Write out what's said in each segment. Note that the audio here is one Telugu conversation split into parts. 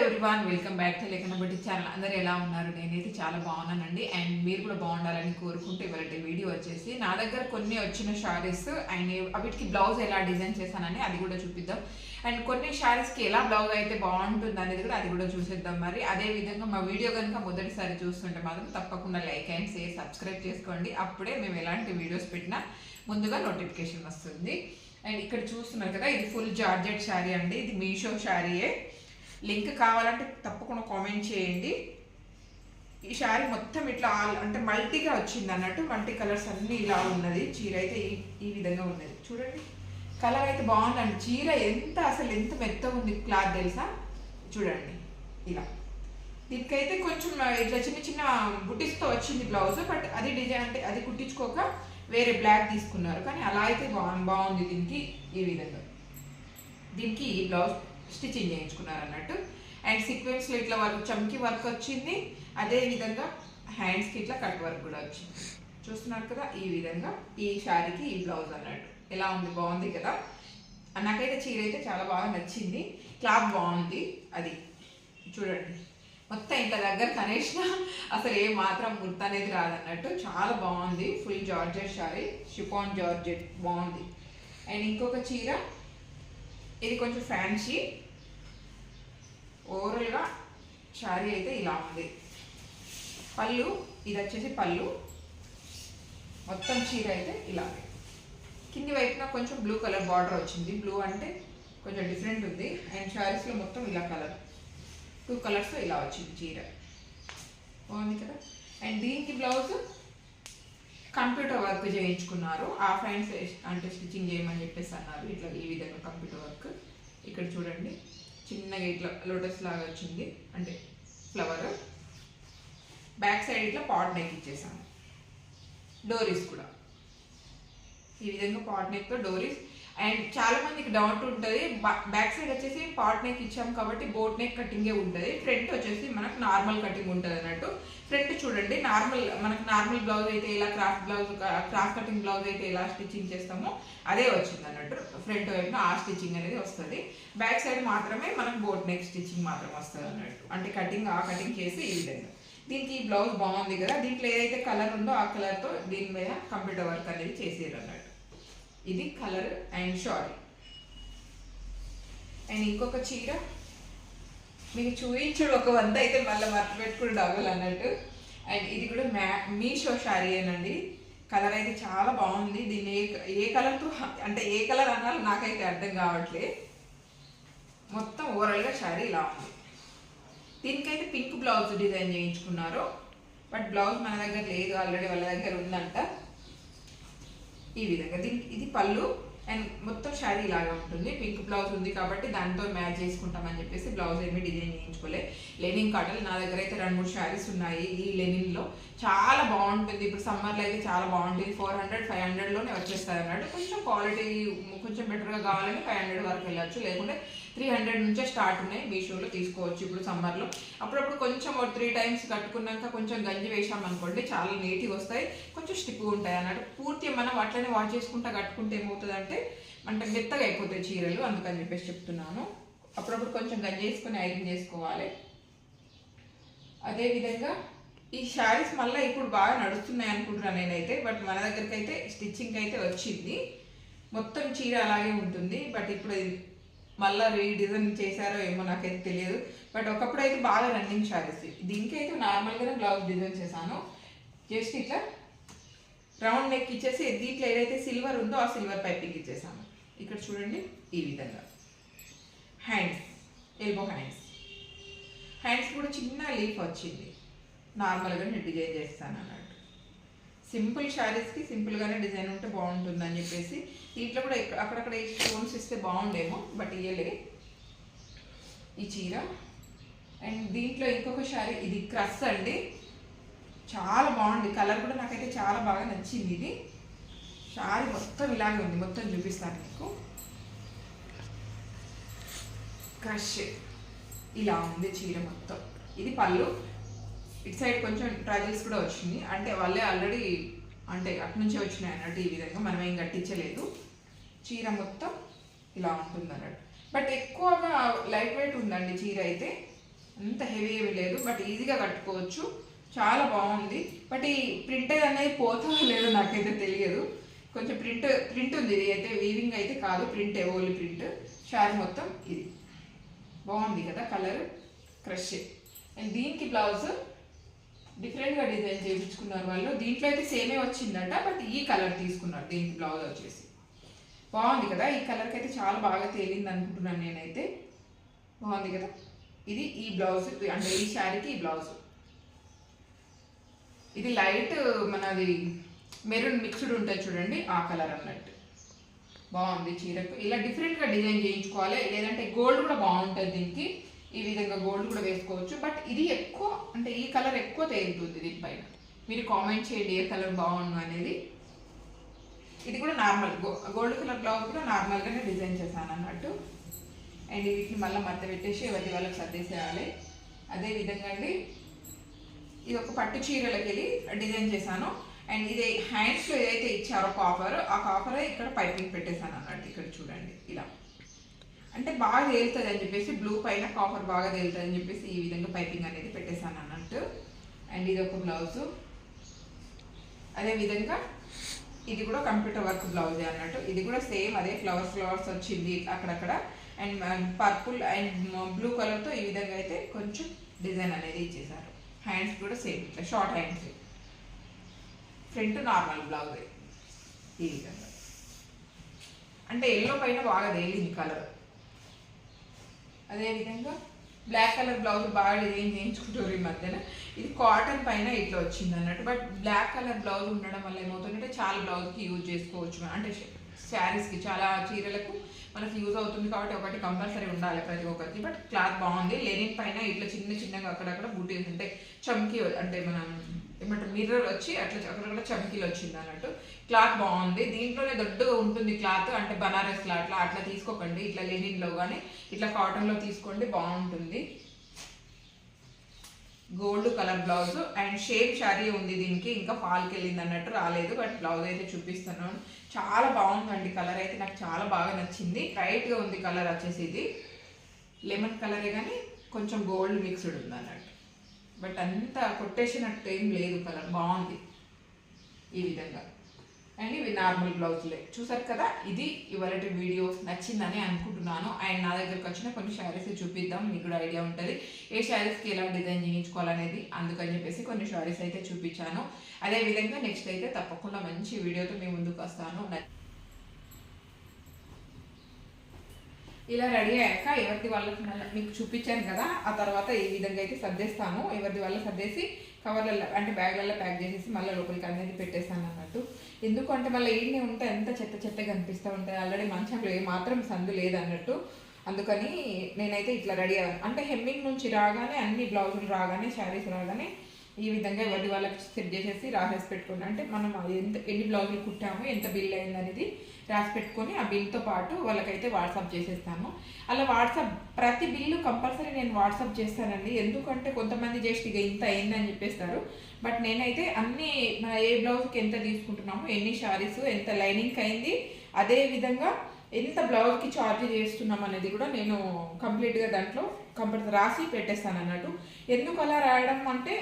ఎవ్రీవన్, వెల్కమ్ బ్యాక్ టు లేఖన బట్టి ఛానల్. అందరూ ఎలా ఉన్నారు? నేనైతే చాలా బాగున్నానండి. అండ్ మీరు కూడా బాగుండాలని కోరుకుంటూ ఇవాళ వీడియో వచ్చేసి నా దగ్గర కొన్ని వచ్చిన శారీస్ అండ్ వీటికి బ్లౌజ్ ఎలా డిజైన్ చేశానని అది కూడా చూపిద్దాం. అండ్ కొన్ని శారీస్కి ఎలా బ్లౌజ్ అయితే బాగుంటుంది అనేది కూడా అది కూడా చూసేద్దాం. మరి అదే విధంగా మా వీడియో కనుక మొదటిసారి చూస్తుంటే మాత్రం తప్పకుండా లైక్ అండ్ షేర్ సబ్స్క్రైబ్ చేసుకోండి. అప్పుడే మేము ఎలాంటి వీడియోస్ పెట్టినా ముందుగా నోటిఫికేషన్ వస్తుంది. అండ్ ఇక్కడ చూస్తున్నారు కదా, ఇది ఫుల్ జార్జెట్ శారీ అండి. ఇది మీషో శారీయే. లింక్ కావాలంటే తప్పకుండా కామెంట్ చేయండి. ఈ శారీ మొత్తం ఇట్లా అంటే మల్టీగా వచ్చింది అన్నట్టు, మల్టీ కలర్స్ అన్నీ ఇలా ఉన్నది. చీర అయితే ఈ విధంగా ఉన్నది. చూడండి, కలర్ అయితే బాగుందండి. చీర అసలు ఎంత మెత్తగా ఉంది క్లాత్ తెలుసా? చూడండి ఇలా. దీనికైతే కొంచెం ఇట్లా చిన్న చిన్న బుటీస్తో వచ్చింది బ్లౌజ్. బట్ అది డిజైన్ అంటే అది కుట్టించుకోక వేరే బ్లాక్ తీసుకున్నారు. కానీ అలా అయితే బాగుంది. దీనికి ఈ విధంగా దీనికి ఈ బ్లౌజ్ స్టిచ్చింగ్ చేయించుకున్నారు అన్నట్టు. అండ్ సీక్వెన్స్లో ఇట్లా వర్క్, చమ్కీ వర్క్ వచ్చింది. అదే విధంగా హ్యాండ్స్కి ఇట్లా కట్ వర్క్ కూడా వచ్చింది. చూస్తున్నారు కదా, ఈ విధంగా ఈ శారీకి ఈ బ్లౌజ్ అన్నట్టు. ఎలా ఉంది? బాగుంది కదా. నాకైతే చీర అయితే చాలా బాగా నచ్చింది. క్లాత్ బాగుంది. అది చూడండి, మొత్తం ఇంత దగ్గర కనేసిన అసలు ఏ మాత్రం గుర్తు అనేది రాదన్నట్టు. చాలా బాగుంది. Full georgette sari, chiffon georgette బాగుంది. అండ్ ఇంకొక చీర, ఇది కొంచెం ఫ్యాన్సీ. ఓవరాల్గా శారీ అయితే ఇలా ఉంది. పళ్ళు, ఇది వచ్చేసి పళ్ళు. మొత్తం చీర అయితే ఇలా. కింది వైపున కొంచెం బ్లూ కలర్ బార్డర్ వచ్చింది. బ్లూ అంటే కొంచెం డిఫరెంట్ ఉంది. అండ్ శారీస్లో మొత్తం ఇలా కలర్, 2 కలర్స్ ఇలా వచ్చింది చీర. బాగుంది కదా. అండ్ దీనికి బ్లౌజ్ కంప్యూటర్ వర్క్ చేయించుకున్నారు. ఆ ఫ్రెండ్స్ అంటే స్టిచ్చింగ్ చేయమని చెప్పేసి అన్నారు. ఇట్లా ఈ విధంగా కంప్యూటర్ వర్క్. ఇక్కడ చూడండి, చిన్నగా ఇట్లా లోటస్ లాగా వచ్చింది, అంటే ఫ్లవర్. బ్యాక్ సైడ్ ఇట్లా పాట్ నెక్ ఇచ్చేసాము. డోరీస్ కూడా ఈ విధంగా పాట్ నెక్తో డోరీస్. అండ్ చాలా మందికి డౌట్ ఉంటుంది, బ్యాక్ సైడ్ వచ్చేసి పాట్ నెక్ ఇచ్చాం కాబట్టి బోట్ నెక్ కటింగే ఉంటుంది. ఫ్రంట్ వచ్చేసి మనకు నార్మల్ కటింగ్ ఉంటుంది అన్నట్టు. ఫ్రంట్ చూడండి, మనకు నార్మల్ బ్లౌజ్ అయితే ఇలా క్రాస్ కటింగ్ బ్లౌజ్ అయితే ఎలా స్టిచ్చింగ్ చేస్తామో అదే వచ్చింది అన్నట్టు. ఫ్రంట్ వైపున ఆ స్టిచ్చింగ్ అనేది వస్తుంది. బ్యాక్ సైడ్ మాత్రమే మనకు బోట్ నెక్ స్టిచ్చింగ్ మాత్రం వస్తుంది అన్నట్టు. అంటే ఆ కటింగ్ చేసి ఈ విధంగా. దీనికి ఈ బ్లౌజ్ బాగుంది కదా. దీంట్లో ఏదైతే కలర్ ఉందో ఆ కలర్తో దీని మీద కంప్యూటర్ వర్క్ అనేది చేసేది అన్నట్టు. ఇది కలర్ అండ్ షారీ. అండ్ ఇంకొక చీర మీకు చూపించుడు ఒక 100 అయితే మళ్ళీ మర్చి పెట్టుకుని డబుల్ అన్నట్టు. అండ్ ఇది కూడా మీషో శారీ ఏనండి. కలర్ అయితే చాలా బాగుంది. దీన్ని ఏ కలర్తో అంటే ఏ కలర్ అన్నాలో నాకైతే అర్థం కావట్లే. మొత్తం ఓవరాల్గా శారీ ఇలా ఉంది. దీనికైతే పింక్ బ్లౌజ్ డిజైన్ చేయించుకున్నారు. బట్ బ్లౌజ్ మన దగ్గర లేదు, ఆల్రెడీ వాళ్ళ దగ్గర ఉందంట. ఈ విధంగా దీనికి ఇది పళ్ళు. అండ్ మొత్తం శారీ ఇలాగే ఉంటుంది. పింక్ బ్లౌజ్ ఉంది కాబట్టి దాంతో మ్యాచ్ చేసుకుంటామని చెప్పేసి బ్లౌజ్ ఏమీ డిజైన్ చేయించుకోలే. లెనిన్ కాటన్ నా దగ్గర అయితే 2-3 శారీస్ ఉన్నాయి. ఈ లెనిన్లో చాలా బాగుంటుంది. ఇప్పుడు సమ్మర్లో అయితే చాలా బాగుంటుంది. 400-500లోనే వచ్చేస్తుంది అన్నట్టు. కొంచెం క్వాలిటీ కొంచెం బెటర్గా కావాలంటే 500 వరకు వెళ్ళచ్చు. లేకుంటే 300 నుంచే స్టార్ట్ ఉన్నాయి. మీషోలో తీసుకోవచ్చు. ఇప్పుడు సమ్మర్లో అప్పుడప్పుడు కొంచెం 3 టైమ్స్ కట్టుకున్నాక కొంచెం గంజి వేసామనుకోండి, చాలా నీట్గా వస్తాయి. కొంచెం స్టిప్గా ఉంటాయి అన్నట్టు. పూర్తిగా మనం అట్లనే వాష్ చేసుకుంటా కట్టుకుంటే ఏమవుతుందంటే అంటే మెత్తగా అయిపోతాయి చీరలు. అందుకని చెప్పేసి చెప్తున్నాను. అప్పుడప్పుడు కొంచెం గంజి వేసుకొని ఐరన్ చేసుకోవాలి. అదేవిధంగా ఈ శారీస్ మళ్ళీ ఇప్పుడు బాగా నడుస్తున్నాయి అనుకుంటున్నాను నేనైతే. బట్ మన దగ్గరికి అయితే స్టిచ్చింగ్ అయితే వచ్చింది. మొత్తం చీర అలాగే ఉంటుంది. బట్ ఇప్పుడు మళ్ళీ రీడిజైన్ చేశారో ఏమో నాకైతే తెలియదు. బట్ ఒకప్పుడు అయితే బాగా రన్నింగ్ శారీస్. దీనికి అయితే నార్మల్గానే బ్లౌజ్ డిజైన్ చేశాను. జస్ట్ ఇట్లా రౌండ్ నెక్ ఇచ్చేసి దీంట్లో ఏదైతే సిల్వర్ ఉందో ఆ సిల్వర్ పైపింగ్ ఇచ్చేసాను. ఇక్కడ చూడండి ఈ విధంగా. హ్యాండ్స్, ఎల్బో హ్యాండ్స్ కూడా చిన్న లీఫ్ వచ్చింది. నార్మల్గా నేను డిజైన్ చేస్తాను అన్నట్టు. సింపుల్ శారీస్కి సింపుల్గానే డిజైన్ ఉంటే బాగుంటుందని చెప్పేసి దీంట్లో కూడా అక్కడక్కడ స్టోన్స్ ఇస్తే బాగుండేమో, బట్ ఇయ్యలే ఈ చీర. అండ్ దీంట్లో ఇంకొక శారీ, ఇది క్రష్ అండి. చాలా బాగుంది. కలర్ కూడా నాకైతే చాలా బాగా నచ్చింది. ఇది శారీ మొత్తం ఇలాగే ఉంది. మొత్తం చూపిస్తాను మీకు. క్రష్ ఇలా ఉంది చీర మొత్తం. ఇది పళ్ళు. ఇటు సైడ్ కొంచెం ట్రజల్స్ కూడా వచ్చింది. అంటే వాళ్ళే ఆల్రెడీ అంటే అటు నుంచే వచ్చినాయి అన్నట్టు. ఈ విధంగా మనం ఏం కట్టించలేదు. చీర మొత్తం ఇలా ఉంటుంది అన్నట్టు. బట్ ఎక్కువగా లైట్ వెయిట్ ఉందండి చీర అయితే. అంత హెవీ ఏమి లేదు, బట్ ఈజీగా కట్టుకోవచ్చు. చాలా బాగుంది. బట్ ఈ ప్రింటెడ్ అనేది పోతా లేదో నాకైతే తెలియదు. కొంచెం ప్రింట్ ఉంది. ఇది అయితే వీవింగ్ అయితే కాదు, ప్రింట్ ఓన్లీ ప్రింట్. శారీ మొత్తం ఇది బాగుంది కదా, కలర్ క్రష్. అండ్ దీనికి బ్లౌజ్ డిఫరెంట్గా డిజైన్ చేయించుకున్నారు వాళ్ళు. దీంట్లో అయితే సేమే వచ్చిందంట, బట్ ఈ కలర్ తీసుకున్నారు. దీనికి బ్లౌజ్ వచ్చేసి బాగుంది కదా. ఈ కలర్కి అయితే చాలా బాగా తేలింది అనుకుంటున్నాను నేనైతే. బాగుంది కదా. ఇది ఈ బ్లౌజ్, అంటే ఈ శారీకి ఈ బ్లౌజ్. ఇది లైట్ మనది మెరూన్ మిక్స్డ్ ఉంటుంది చూడండి, ఆ కలర్ అన్నట్టు. బాగుంది చీరకు. ఇలా డిఫరెంట్గా డిజైన్ చేయించుకోవాలి, లేదంటే గోల్డ్ కూడా బాగుంటుంది దీనికి. ఈ విధంగా గోల్డ్ కూడా వేసుకోవచ్చు. బట్ ఇది ఎక్కువ, అంటే ఈ కలర్ ఎక్కువ తేలుతుంది దీనిపైన. మీరు కామెంట్ చేయండి ఏ కలర్ బాగుండు అనేది. ఇది కూడా నార్మల్ గోల్డ్ కలర్ బ్లౌజ్ కూడా నార్మల్గానే డిజైన్ చేశాను అన్నట్టు. అండ్ వీటిని మళ్ళీ మధ్య పెట్టేసి ఎవరి వాళ్ళకి సర్దేసేయాలి. అదే విధంగా అండి ఇది ఒక పట్టు చీరలకి వెళ్ళి డిజైన్ చేశాను. అండ్ ఇది హ్యాండ్స్లో ఏదైతే ఇచ్చారో కాపర్, ఆ కాపరే ఇక్కడ పైపింగ్ పెట్టేశాను అన్నట్టు. ఇక్కడ చూడండి ఇలా, అంటే బాగా తేలుతుంది అని చెప్పేసి, బ్లూ పైన కాపర్ బాగా తేలుతుంది అని చెప్పేసి ఈ విధంగా పైపింగ్ అనేది పెట్టేశాను అన్నట్టు. అండ్ ఇది ఒక బ్లౌజు. అదేవిధంగా ఇది కూడా కంప్యూటర్ వర్క్ బ్లౌజే అన్నట్టు. ఇది కూడా సేమ్ అదే ఫ్లవర్స్ వచ్చింది అక్కడక్కడ. అండ్ పర్పుల్ అండ్ బ్లూ కలర్తో ఈ విధంగా అయితే కొంచెం డిజైన్ అనేది ఇచ్చేసారు. హ్యాండ్స్ కూడా సేమ్ ఇట్లా షార్ట్ హ్యాండ్స్. ఫ్రంట్ నార్మల్ బ్లౌజే ఈ విధంగా. అంటే ఎల్లో పైన బాగా తేలింది కలర్. అదేవిధంగా బ్లాక్ కలర్ బ్లౌజ్ బాగా డిజైన్ చేయించుకుంటారు ఈ మధ్యన. ఇది కాటన్ పైన ఇట్లా వచ్చింది అన్నట్టు. బట్ బ్లాక్ కలర్ బ్లౌజ్ ఉండడం వల్ల ఏమవుతుందంటే చాలా బ్లౌజ్కి యూజ్ చేసుకోవచ్చు. అంటే శారీస్కి, చాలా చీరలకు మనకి యూజ్ అవుతుంది కాబట్టి ఒకటి కంపల్సరీ ఉండాలి ప్రతి ఒక్కరికి. బట్ క్లాత్ బాగుంది. లెనిన్ పైన ఇట్లా చిన్నగా అక్కడక్కడ బూటీస్ ఉంటాయి, చమ్కీ అంటే మనం ఏమంటారు మిర్రర్ వచ్చి అట్లా అక్కడక్కడ చమ్కీలు వచ్చింది అన్నట్టు. క్లాత్ బాగుంది. దీంట్లోనే దొడ్డుగా ఉంటుంది క్లాత్, అంటే బనారస్ అట్లా తీసుకోకండి. ఇట్లా లెనిన్లో కానీ ఇట్లా కాటన్లో తీసుకోండి, బాగుంటుంది. Gold colour blouse and shape sari ఉంది దీనికి. ఇంకా ఫాల్కి వెళ్ళింది అన్నట్టు రాలేదు, బట్ బ్లౌజ్ అయితే చూపిస్తున్నాను. చాలా బాగుందండి కలర్ అయితే, నాకు చాలా బాగా నచ్చింది. బ్రైట్గా ఉంది కలర్ వచ్చేసి. ఇది లెమన్ కలరే కానీ కొంచెం గోల్డ్ మిక్స్డ్ ఉంది అన్నట్టు. బట్ అంత కొట్టేసినట్టు ఏం లేదు, కలర్ బాగుంది ఈ విధంగా. అండ్ ఇవి నార్మల్ బ్లౌజ్లే. చూసారు కదా. ఇది ఇవాళ వీడియో నచ్చిందని అనుకుంటున్నాను. అండ్ నా దగ్గరకు వచ్చిన కొన్ని శారీస్ చూపిద్దాం, మీకు కూడా ఐడియా ఉంటుంది ఏ శారీస్కి ఎలా డిజైన్ చేయించుకోవాలనేది. అందుకని చెప్పేసి కొన్ని శారీస్ అయితే చూపించాను. అదేవిధంగా నెక్స్ట్ అయితే తప్పకుండా మంచి వీడియోతో మీ ముందుకు వస్తాను. ఇలా రెడీ అయ్యాక ఎవరిది వాళ్ళకి మీకు చూపించాను కదా, ఆ తర్వాత ఈ విధంగా అయితే సర్దేస్తాను. ఎవరిది వాళ్ళ సర్దేసి కవర్లలో అంటే బ్యాగ్లలో ప్యాక్ చేసేసి మళ్ళీ లోపలికి అనేది పెట్టేస్తాను అన్నట్టు. ఎందుకంటే మళ్ళీ ఈడనే ఉంటే ఎంత చెత్తగా అనిపిస్తూ ఉంటుంది. ఆల్రెడీ మంచంలో ఏమాత్రం సందు లేదన్నట్టు. అందుకని నేనైతే ఇట్లా రెడీ అయ్యాను. అంటే హెమ్మింగ్ నుంచి రాగానే అన్ని బ్లౌజులు రాగానే శారీస్ రాగానే ఈ విధంగా ఎవరి వాళ్ళకి సెట్ చేసేసి రాసేసి పెట్టుకోండి. అంటే మనం ఎన్ని బ్లౌజులు కుట్టాము, ఎంత బిల్ అయింది అనేది రాసి పెట్టుకొని ఆ బిల్తో పాటు వాళ్ళకైతే వాట్సాప్ చేసేస్తాను. అలా వాట్సాప్ ప్రతి బిల్లు కంపల్సరీ నేను వాట్సాప్ చేస్తానండి. ఎందుకంటే కొంతమంది జస్ట్ ఇక ఇంత అయిందని చెప్పేస్తారు. బట్ నేనైతే అన్ని ఏ బ్లౌజ్కి ఎంత తీసుకుంటున్నాము, ఎన్ని శారీస్, ఎంత లైనింగ్ అయింది, అదేవిధంగా ఎంత బ్లౌజ్కి ఛార్జ్ చేస్తున్నాం అనేది కూడా నేను కంప్లీట్గా దాంట్లో కంపల్సరీ రాసి పెట్టేస్తాను అన్నట్టు. ఎందుకు అలా రాయడం అంటే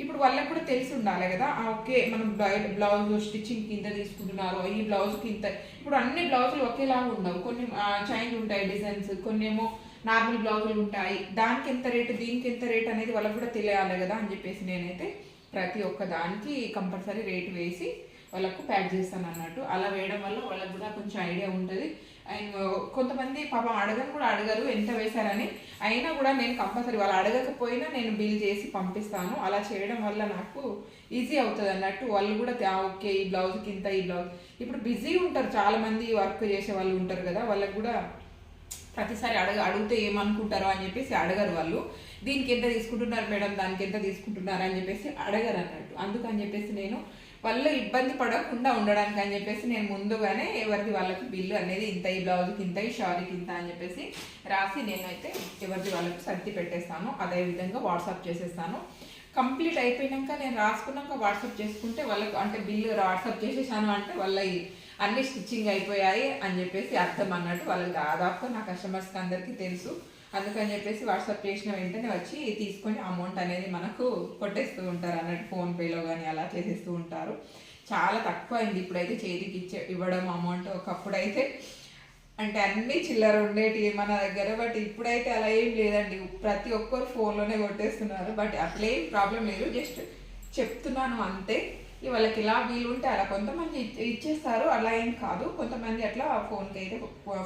ఇప్పుడు వాళ్ళకి కూడా తెలిసి ఉండాలి కదా. ఓకే మనం బ్లౌజ్ స్టిచ్చింగ్కి ఇంత తీసుకుంటున్నారు, ఈ బ్లౌజ్కి ఇంత. ఇప్పుడు అన్ని బ్లౌజులు ఒకేలాగా ఉండవు, కొన్ని చేంజ్ ఉంటాయి డిజైన్స్, కొన్ని ఏమో నార్మల్ బ్లౌజులు ఉంటాయి. దానికి ఎంత రేటు, దీనికి ఎంత రేట్ అనేది వాళ్ళకి కూడా తెలియాలి కదా అని చెప్పేసి నేనైతే ప్రతి ఒక్క దానికి కంపల్సరీ రేటు వేసి వాళ్ళకు ప్యాక్ చేస్తాను అన్నట్టు. అలా వేయడం వల్ల వాళ్ళకు కూడా కొంచెం ఐడియా ఉంటుంది. అండ్ కొంతమంది పాపం అడగరు ఎంత వేశారని. అయినా కూడా నేను కంపల్సరీ వాళ్ళు అడగకపోయినా నేను బిల్ చేసి పంపిస్తాను. అలా చేయడం వల్ల నాకు ఈజీ అవుతుంది అన్నట్టు. వాళ్ళు కూడా ఓకే ఈ బ్లౌజ్కి ఇంత, ఈ బ్లౌజ్ ఇప్పుడు బిజీ ఉంటారు చాలామంది, వర్క్ చేసే వాళ్ళు ఉంటారు కదా, వాళ్ళకు కూడా ప్రతిసారి అడిగితే ఏమనుకుంటారో అని చెప్పేసి అడగరు వాళ్ళు. దీనికి ఎంత తీసుకుంటున్నారు మేడం, దానికి ఎంత తీసుకుంటున్నారు అని చెప్పేసి అడగరు అన్నట్టు. అందుకని చెప్పేసి నేను వాళ్ళు ఇబ్బంది పడకుండా ఉండడానికి అని చెప్పేసి నేను ముందుగానే ఎవరిది వాళ్ళకి బిల్లు అనేది ఇంత, ఈ బ్లౌజ్కి ఇంత, ఈ షారీకి ఇంత అని చెప్పేసి రాసి నేనైతే ఎవరిది వాళ్ళకి సర్ది పెట్టేస్తాను. అదేవిధంగా వాట్సాప్ చేసేస్తాను. కంప్లీట్ అయిపోయినాక నేను రాసుకున్నాక వాట్సాప్ చేసుకుంటే వాళ్ళకి అంటే బిల్లు వాట్సాప్ చేసేసాను అంటే వాళ్ళ అన్ని స్టిచ్చింగ్ అయిపోయాయి అని చెప్పేసి అర్థం అన్నట్టు. వాళ్ళకి దాదాపుగా నా కస్టమర్స్కి అందరికీ తెలుసు. అందుకని చెప్పేసి వాట్సాప్ చేసిన వెంటనే వచ్చి తీసుకొని అమౌంట్ అనేది మనకు కొట్టేస్తూ ఉంటారు అన్నట్టు, ఫోన్పేలో కానీ అలా చేసేస్తూ ఉంటారు. చాలా తక్కువ అయింది ఇప్పుడైతే చేతికి ఇవ్వడం అమౌంట్. ఒకప్పుడైతే అంటే అన్ని చిల్లర ఉండేటి మన దగ్గర, బట్ ఇప్పుడైతే అలా ఏం లేదండి. ప్రతి ఒక్కరు ఫోన్లోనే కొట్టేస్తున్నారు. బట్ అట్లా ఏం ప్రాబ్లం లేదు, జస్ట్ చెప్తున్నాను అంతే. వాళ్ళకి ఇలా వీలు ఉంటే అలా కొంతమంది ఇచ్చేస్తారు, అలా ఏం కాదు. కొంతమంది అట్లా ఫోన్పే అయితే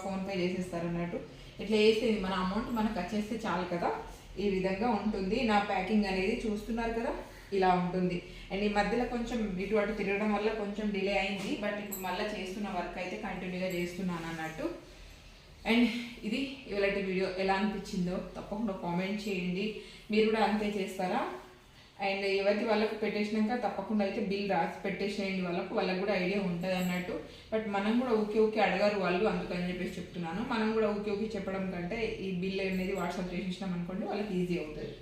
ఫోన్పే చేసేస్తారు అన్నట్టు. ఇట్లా వేసేది మన అమౌంట్ మనకు వచ్చేస్తే చాలు కదా. ఈ విధంగా ఉంటుంది నా ప్యాకింగ్ అనేది, చూస్తున్నారు కదా ఇలా ఉంటుంది. అండ్ ఈ మధ్యలో కొంచెం ఇటు అటు తిరగడం వల్ల కొంచెం డిలే అయింది, బట్ ఇప్పుడు మళ్ళీ చేస్తున్న వర్క్ అయితే కంటిన్యూగా చేస్తున్నాను అన్నట్టు. అండ్ ఇది ఇవాళ వీడియో ఎలా అనిపించిందో తప్పకుండా కామెంట్ చేయండి. మీరు కూడా అంతే చేస్తారా? అండ్ ఎవరికి వాళ్ళకు పెట్టేసినాక తప్పకుండా అయితే బిల్ రాసి పెట్టేసేయండి, వాళ్ళకు కూడా ఐడియా ఉంటుంది అన్నట్టు. బట్ మనం కూడా ఊకే అడగారు వాళ్ళు, అందుకని చెప్పేసి చెప్తున్నాను. మనం కూడా ఊకే చెప్పడం కంటే ఈ బిల్ అనేది వాట్సాప్ చేసేసినాం అనుకోండి, వాళ్ళకి ఈజీ అవుతుంది.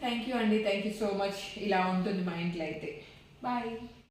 థ్యాంక్ యూ అండి, థ్యాంక్ యూ సో మచ్. ఇలా ఉంటుంది మా ఇంట్లో అయితే. బాయ్.